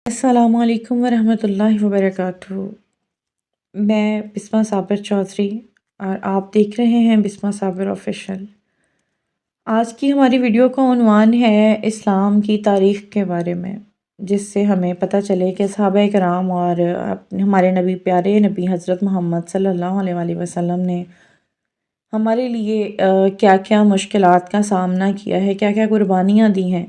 السلام علیکم ورحمۃ اللہ وبرکاتہ۔ میں بسمہ صابر چودھری اور آپ دیکھ رہے ہیں بسمہ صابر آفیشیل۔ آج کی ہماری ویڈیو کا عنوان ہے اسلام کی تاریخ کے بارے میں، جس سے ہمیں پتہ چلے کہ صحابہ کرام اور ہمارے نبی پیارے نبی حضرت محمد صلی اللہ علیہ وآلہ وسلم نے ہمارے لیے کیا کیا مشکلات کا سامنا کیا ہے، کیا کیا قربانیاں دی ہیں،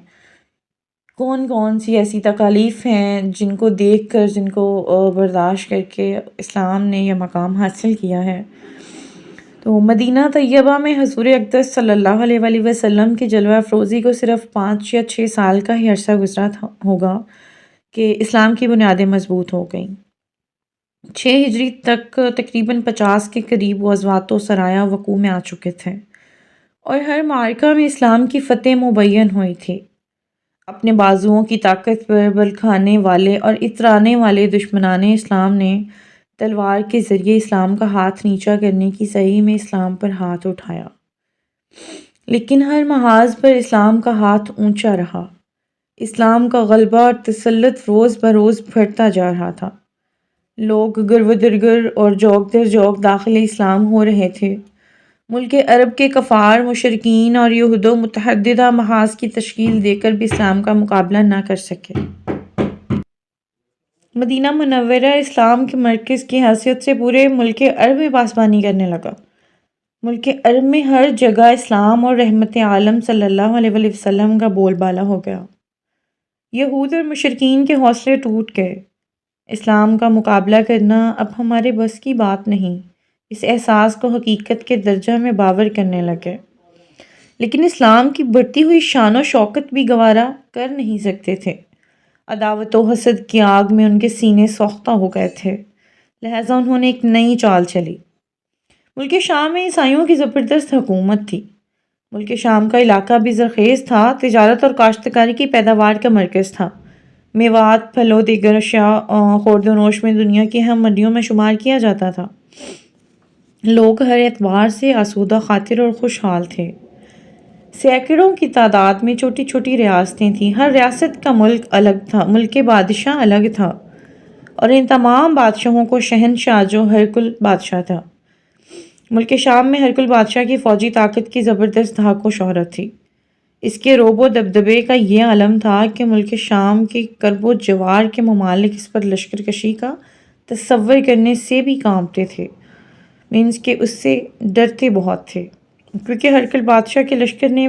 کون کون سی ایسی تکالیف ہیں جن کو دیکھ کر، جن کو برداشت کر کے اسلام نے یہ مقام حاصل کیا ہے۔ تو مدینہ طیبہ میں حضور اقدس صلی اللہ علیہ وآلہ وسلم کی جلوہ افروزی کو صرف 5 یا 6 سال کا ہی عرصہ گزرا ہوگا کہ اسلام کی بنیادیں مضبوط ہو گئیں۔ 6 ہجری تک تقریباً 50 کے قریب غزوات و سرایا وقوع میں آ چکے تھے، اور ہر معرکہ میں اسلام کی فتح مبین ہوئی تھی۔ اپنے بازوؤں کی طاقت پر بل کھانے والے اور اترانے والے دشمنان اسلام نے تلوار کے ذریعے اسلام کا ہاتھ نیچا کرنے کی صحیح میں اسلام پر ہاتھ اٹھایا، لیکن ہر محاذ پر اسلام کا ہاتھ اونچا رہا۔ اسلام کا غلبہ اور تسلط روز بروز بڑھتا جا رہا تھا۔ لوگ گر و درگر اور جوگ در جوگ داخل اسلام ہو رہے تھے۔ ملک عرب کے کفار، مشرکین اور یہود و متعددہ محاذ کی تشکیل دے کر بھی اسلام کا مقابلہ نہ کر سکے۔ مدینہ منورہ اسلام کے مرکز کی حیثیت سے پورے ملک عرب میں پاسبانی کرنے لگا۔ ملک عرب میں ہر جگہ اسلام اور رحمت عالم صلی اللہ علیہ وآلہ وسلم کا بول بالا ہو گیا۔ یہود اور مشرکین کے حوصلے ٹوٹ گئے۔ اسلام کا مقابلہ کرنا اب ہمارے بس کی بات نہیں، اس احساس کو حقیقت کے درجہ میں باور کرنے لگے۔ لیکن اسلام کی بڑھتی ہوئی شان و شوکت بھی گوارا کر نہیں سکتے تھے۔ عداوت و حسد کی آگ میں ان کے سینے سوختہ ہو گئے تھے، لہٰذا انہوں نے ایک نئی چال چلی۔ ملک شام میں عیسائیوں کی زبردست حکومت تھی۔ ملک شام کا علاقہ بھی زرخیز تھا، تجارت اور کاشتکاری کی پیداوار کا مرکز تھا۔ میوات، پھل و دیگر اشیاء خورد و نوش میں دنیا کی اہم منڈیوں میں شمار کیا جاتا تھا۔ لوگ ہر اعتبار سے آسودہ خاطر اور خوشحال تھے۔ سینکڑوں کی تعداد میں چھوٹی چھوٹی ریاستیں تھیں، ہر ریاست کا ملک الگ تھا، ملک بادشاہ الگ تھا، اور ان تمام بادشاہوں کو شہنشاہ جو ہرکل بادشاہ تھا۔ ملک شام میں ہرکل بادشاہ کی فوجی طاقت کی زبردست دھاک و شہرت تھی۔ اس کے رعب و دبدبے کا یہ عالم تھا کہ ملک شام کے کرب و جوار کے ممالک اس پر لشکر کشی کا تصور کرنے سے بھی کانپتے تھے، کہ اس سے ڈرتے بہت تھے، کیونکہ ہرکل بادشاہ کے لشکر نے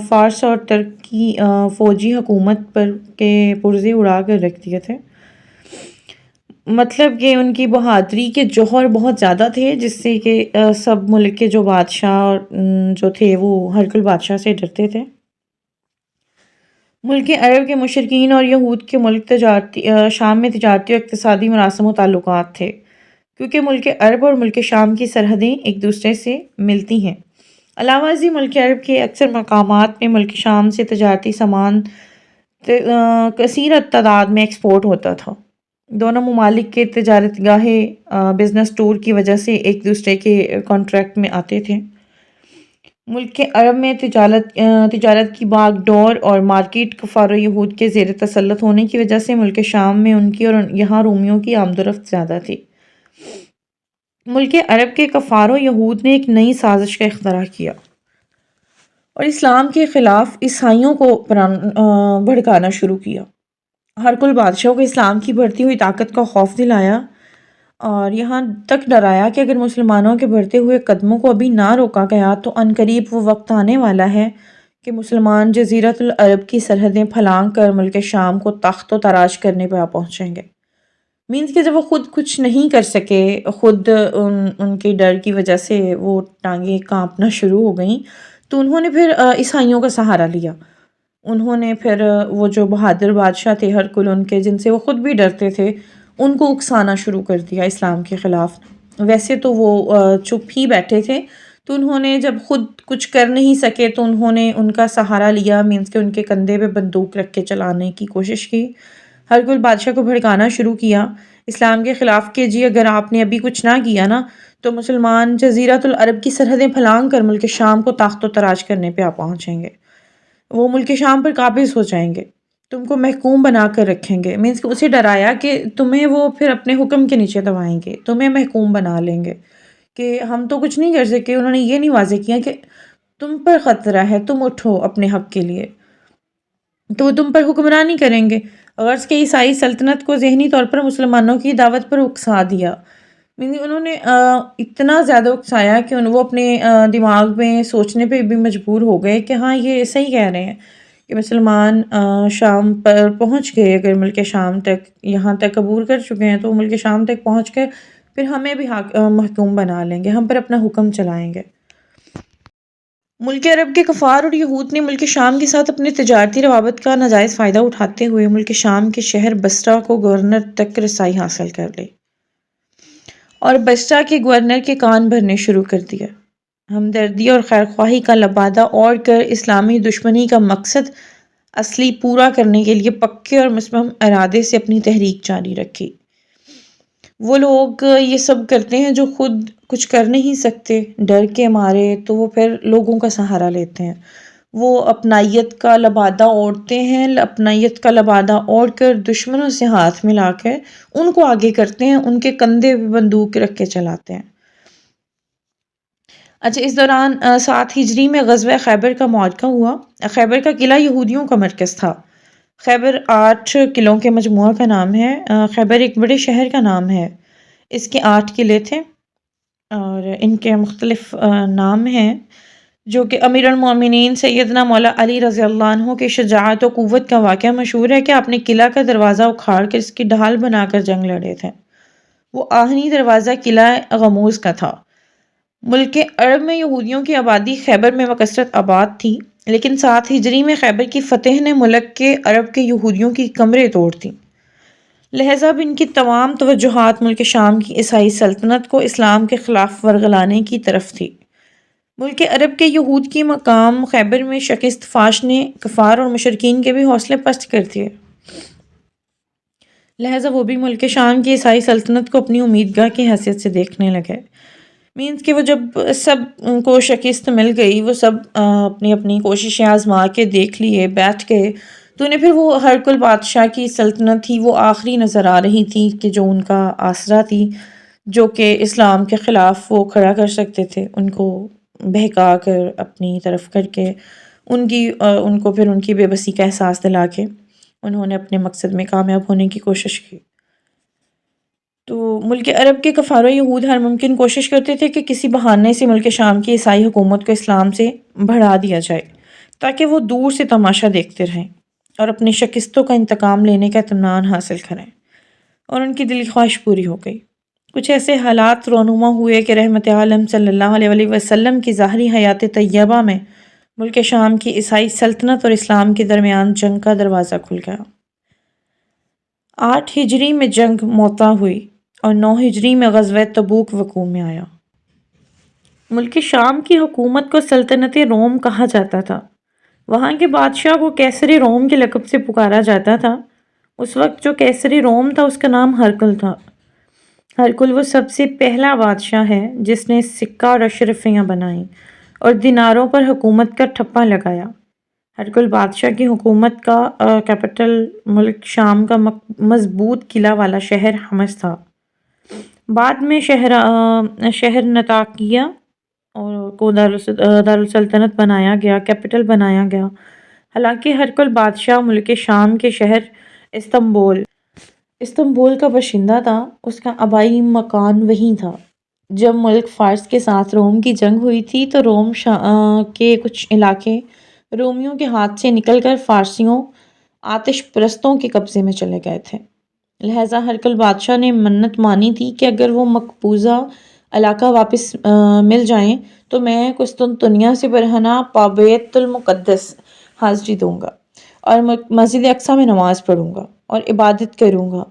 فارس اور ترک کی فوجی حکومت پر کے پرزے اڑا کر رکھ دیے تھے۔ مطلب کہ ان کی بہادری کے جوہر بہت زیادہ تھے، جس سے کہ سب ملک کے جو بادشاہ جو تھے وہ ہرکل بادشاہ سے ڈرتے تھے۔ ملک عرب کے مشرکین اور یہود کے ملک شام میں تجارتی اور اقتصادی مراسم و تعلقات تھے، کیونکہ ملک عرب اور ملک شام کی سرحدیں ایک دوسرے سے ملتی ہیں۔ علاوہ ازیں ملک عرب کے اکثر مقامات میں ملک شام سے تجارتی سامان کثیر تعداد میں ایکسپورٹ ہوتا تھا۔ دونوں ممالک کے تجارت گاہیں بزنس ٹور کی وجہ سے ایک دوسرے کے کانٹریکٹ میں آتے تھے۔ ملک عرب میں تجارت کی باغ ڈور اور مارکیٹ کفار و یہود کے زیر تسلط ہونے کی وجہ سے ملک شام میں ان کی اور یہاں رومیوں کی آمد و رفت زیادہ تھی۔ ملک عرب کے کفار و یہود نے ایک نئی سازش کا اختراع کیا اور اسلام کے خلاف عیسائیوں کو بھڑکانا شروع کیا۔ ہرکل بادشاہوں کو اسلام کی بڑھتی ہوئی طاقت کا خوف دلایا اور یہاں تک ڈرایا کہ اگر مسلمانوں کے بڑھتے ہوئے قدموں کو ابھی نہ روکا گیا تو عنقریب وہ وقت آنے والا ہے کہ مسلمان جزیرۃ العرب کی سرحدیں پھلانگ کر ملک شام کو تخت و تاراج کرنے پہ پہنچیں گے۔ کہ جب وہ خود کچھ نہیں کر سکے، خود ان کے ڈر کی وجہ سے وہ ٹانگیں کانپنا شروع ہو گئیں، تو انہوں نے پھر عیسائیوں کا سہارا لیا۔ انہوں نے پھر وہ جو بہادر بادشاہ تھے ہرکل ان کے، جن سے وہ خود بھی ڈرتے تھے، ان کو اکسانا شروع کر دیا اسلام کے خلاف۔ ویسے تو وہ چپ ہی بیٹھے تھے، تو انہوں نے جب خود کچھ کر نہیں سکے تو انہوں نے ان کا سہارا لیا، کہ ان کے کندھے پہ بندوق رکھ کے چلانے کی کوشش کی، ہرکل بادشاہ کو بھڑکانا شروع کیا اسلام کے خلاف کہ جی اگر آپ نے ابھی کچھ نہ کیا نا تو مسلمان جزیرۃ العرب کی سرحدیں پھلانگ کر ملک شام کو تاخت و تاراج کرنے پہ پہنچیں گے، وہ ملک شام پر قابض ہو جائیں گے۔ تم کو محکوم بنا کر رکھیں گے، مینس کہ اسے ڈرایا کہ تمہیں وہ پھر اپنے حکم کے نیچے دبائیں گے، تمہیں محکوم بنا لیں گے کہ ہم تو کچھ نہیں کر سکے۔ انہوں نے یہ نہیں واضح کیا کہ تم پر خطرہ ہے، تم اٹھو اپنے حق کے لیے، تو وہ تم پر حکمرانی کریں گے۔ غرض کہ عیسائی سلطنت کو ذہنی طور پر مسلمانوں کی دعوت پر اکسا دیا، یعنی انہوں نے اتنا زیادہ اکسایا کہ وہ اپنے دماغ میں سوچنے پہ بھی مجبور ہو گئے کہ ہاں یہ صحیح کہہ رہے ہیں کہ مسلمان شام پر پہنچ گئے، اگر ملک شام تک یہاں تک عبور کر چکے ہیں تو ملک شام تک پہنچ کے پھر ہمیں بھی محکوم بنا لیں گے، ہم پر اپنا حکم چلائیں گے۔ ملک عرب کے کفار اور یہود نے ملک شام کے ساتھ اپنے تجارتی روابط کا ناجائز فائدہ اٹھاتے ہوئے ملک شام کے شہر بصرہ کو گورنر تک رسائی حاصل کر لی اور بصرہ کے گورنر کے کان بھرنے شروع کر دیا۔ ہمدردی اور خیرخواہی کا لبادہ اوڑھ کر اسلامی دشمنی کا مقصد اصلی پورا کرنے کے لیے پکے اور مصمم ارادے سے اپنی تحریک جاری رکھی۔ وہ لوگ یہ سب کرتے ہیں جو خود کچھ کر نہیں سکتے، ڈر کے مارے، تو وہ پھر لوگوں کا سہارا لیتے ہیں۔ وہ اپنائیت کا لبادہ اوڑھتے ہیں، اپنائیت کا لبادہ اوڑھ کر دشمنوں سے ہاتھ ملا کر ان کو آگے کرتے ہیں، ان کے کندھے پہ بندوق رکھ کے چلاتے ہیں۔ اچھا، اس دوران 7 ہجری میں غزوہ خیبر کا معرکہ ہوا۔ خیبر کا قلعہ یہودیوں کا مرکز تھا۔ خیبر 8 قلعوں کے مجموعہ کا نام ہے۔ خیبر ایک بڑے شہر کا نام ہے۔ اس کے 8 قلعے تھے اور ان کے مختلف نام ہیں، جو کہ امیر المومنین سیدنا مولا علی رضی اللہ عنہ کے شجاعت و قوت کا واقعہ مشہور ہے کہ آپ نے قلعہ کا دروازہ اکھاڑ کر اس کی ڈھال بنا کر جنگ لڑے تھے۔ وہ آہنی دروازہ قلعہ غموز کا تھا۔ ملک عرب میں یہودیوں کی آبادی خیبر میں بکثرت آباد تھی، لیکن 7 ہجری میں خیبر کی فتح نے ملک کے عرب کے یہودیوں کی کمریں توڑ دیں، لہذا اب ان کی تمام توجہات ملک شام کی عیسائی سلطنت کو اسلام کے خلاف ورگلانے کی طرف تھی۔ ملک عرب کے یہود کی مقام خیبر میں شکست فاش نے کفار اور مشرکین کے بھی حوصلے پست کر دیے، لہذا وہ بھی ملک شام کی عیسائی سلطنت کو اپنی امیدگاہ کی حیثیت سے دیکھنے لگے۔ مینس کہ وہ جب سب کو شکست مل گئی، وہ سب اپنی اپنی کوششیں آزما کے دیکھ لیے، بیٹھ گئے، تو انہیں پھر وہ ہرقل بادشاہ کی سلطنت تھی، وہ آخری نظر آ رہی تھی کہ جو ان کا آسرا تھی، جو کہ اسلام کے خلاف وہ کھڑا کر سکتے تھے، ان کو بہکا کر اپنی طرف کر کے ان کو پھر ان کی بے بسی کا احساس دلا کے انہوں نے اپنے مقصد میں کامیاب ہونے کی کوشش کی۔ تو ملک عرب کے کفار و یہود ہر ممکن کوشش کرتے تھے کہ کسی بہانے سے ملک شام کی عیسائی حکومت کو اسلام سے بڑھا دیا جائے، تاکہ وہ دور سے تماشا دیکھتے رہیں اور اپنی شکستوں کا انتقام لینے کا اطمینان حاصل کریں، اور ان کی دلی خواہش پوری ہو گئی۔ کچھ ایسے حالات رونما ہوئے کہ رحمت عالم صلی اللہ علیہ وسلم کی ظاہری حیات طیبہ میں ملک شام کی عیسائی سلطنت اور اسلام کے درمیان جنگ کا دروازہ کھل گیا۔ 8 ہجری میں جنگ موتا ہوئی اور 9 ہجری میں غزوہ تبوک وقوع میں آیا۔ ملک شام کی حکومت کو سلطنت روم کہا جاتا تھا۔ وہاں کے بادشاہ کو کیسر روم کے لقب سے پکارا جاتا تھا۔ اس وقت جو کیسر روم تھا اس کا نام ہرقل تھا۔ ہرقل وہ سب سے پہلا بادشاہ ہے جس نے سکہ اور اشرفیاں بنائیں اور دیناروں پر حکومت کا ٹھپا لگایا۔ ہرقل بادشاہ کی حکومت کا کیپٹل ملک شام کا مضبوط قلعہ والا شہر حمص تھا۔ بعد میں شہر نطاکیہ کو دارالسلطنت بنایا گیا، کیپٹل بنایا گیا۔ حالانکہ ہرقل بادشاہ ملک شام کے شہر استنبول کا باشندہ تھا، اس کا آبائی مکان وہیں تھا۔ جب ملک فارس کے ساتھ روم کی جنگ ہوئی تھی تو روم کے کچھ علاقے رومیوں کے ہاتھ سے نکل کر فارسیوں آتش پرستوں کے قبضے میں چلے گئے تھے، لہٰذا ہرقل بادشاہ نے منت مانی تھی کہ اگر وہ مقبوضہ علاقہ واپس مل جائیں تو میں قسطنطنیہ سے برہنہ بیت المقدس حاضری دوں گا اور مسجد اقصیٰ میں نماز پڑھوں گا اور عبادت کروں گا۔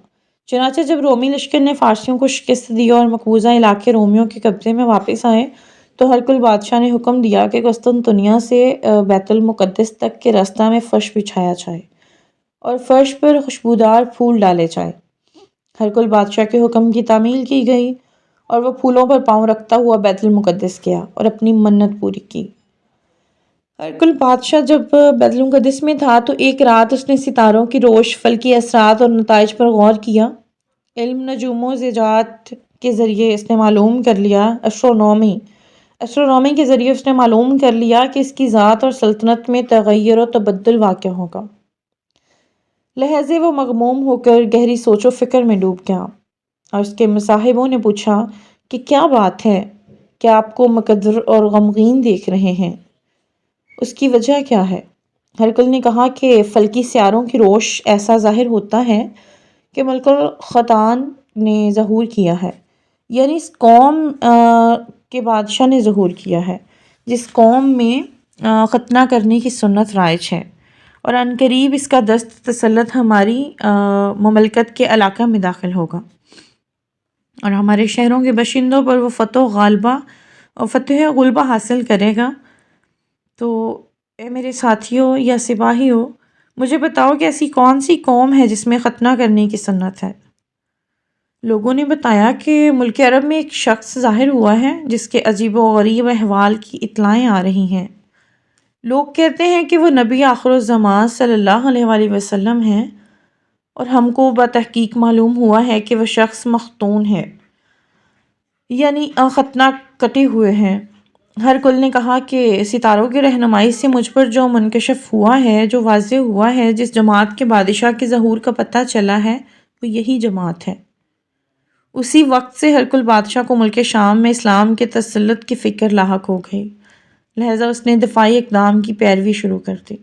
چنانچہ جب رومی لشکر نے فارسیوں کو شکست دی اور مقبوضہ علاقے رومیوں کے قبضے میں واپس آئے تو ہرقل بادشاہ نے حکم دیا کہ قسطنطنیہ سے بیت المقدس تک کے راستہ میں فرش بچھایا جائے اور فرش پر خوشبودار پھول ڈالے جائے۔ ہرقل بادشاہ کے حکم کی تعمیل کی گئی اور وہ پھولوں پر پاؤں رکھتا ہوا بیت المقدس گیا اور اپنی منت پوری کی۔ ہرکل بادشاہ جب بیت المقدس میں تھا تو ایک رات اس نے ستاروں کی روش، فلکی اثرات اور نتائج پر غور کیا۔ علم نجوم و زیجات کے ذریعے اس نے معلوم کر لیا، ایسٹرونومی کے ذریعے اس نے معلوم کر لیا کہ اس کی ذات اور سلطنت میں تغیر و تبدل واقع ہوگا۔ لہذے وہ مغموم ہو کر گہری سوچ و فکر میں ڈوب گیا، اور اس کے مصاحبوں نے پوچھا کہ کیا بات ہے، کیا آپ کو مقدر اور غمگین دیکھ رہے ہیں؟ اس کی وجہ کیا ہے؟ ہرکل نے کہا کہ فلکی سیاروں کی روش ایسا ظاہر ہوتا ہے کہ ملک الختان نے ظہور کیا ہے، یعنی اس قوم کے بادشاہ نے ظہور کیا ہے جس قوم میں ختنہ کرنے کی سنت رائج ہے، اور عنقریب اس کا دست تسلط ہماری مملکت کے علاقہ میں داخل ہوگا اور ہمارے شہروں کے باشندوں پر وہ فتح غلبہ حاصل کرے گا۔ تو اے میرے ساتھیوں یا سپاہیوں، مجھے بتاؤ کہ ایسی کون سی قوم ہے جس میں ختنہ کرنے کی سنت ہے؟ لوگوں نے بتایا کہ ملک عرب میں ایک شخص ظاہر ہوا ہے جس کے عجیب و غریب احوال کی اطلاعیں آ رہی ہیں۔ لوگ کہتے ہیں کہ وہ نبی آخر الزمان صلی اللہ علیہ وآلہ وسلم ہیں، اور ہم کو بتحقیق معلوم ہوا ہے کہ وہ شخص مختون ہے، یعنی ختنہ کٹے ہوئے ہیں۔ ہرکل نے کہا کہ ستاروں کی رہنمائی سے مجھ پر جو منکشف ہوا ہے، جو واضح ہوا ہے، جس جماعت کے بادشاہ کے ظہور کا پتہ چلا ہے، وہ یہی جماعت ہے۔ اسی وقت سے ہرکل بادشاہ کو ملک شام میں اسلام کے تسلط کی فکر لاحق ہو گئی، لہذا اس نے دفاعی اقدام کی پیروی شروع کر دی۔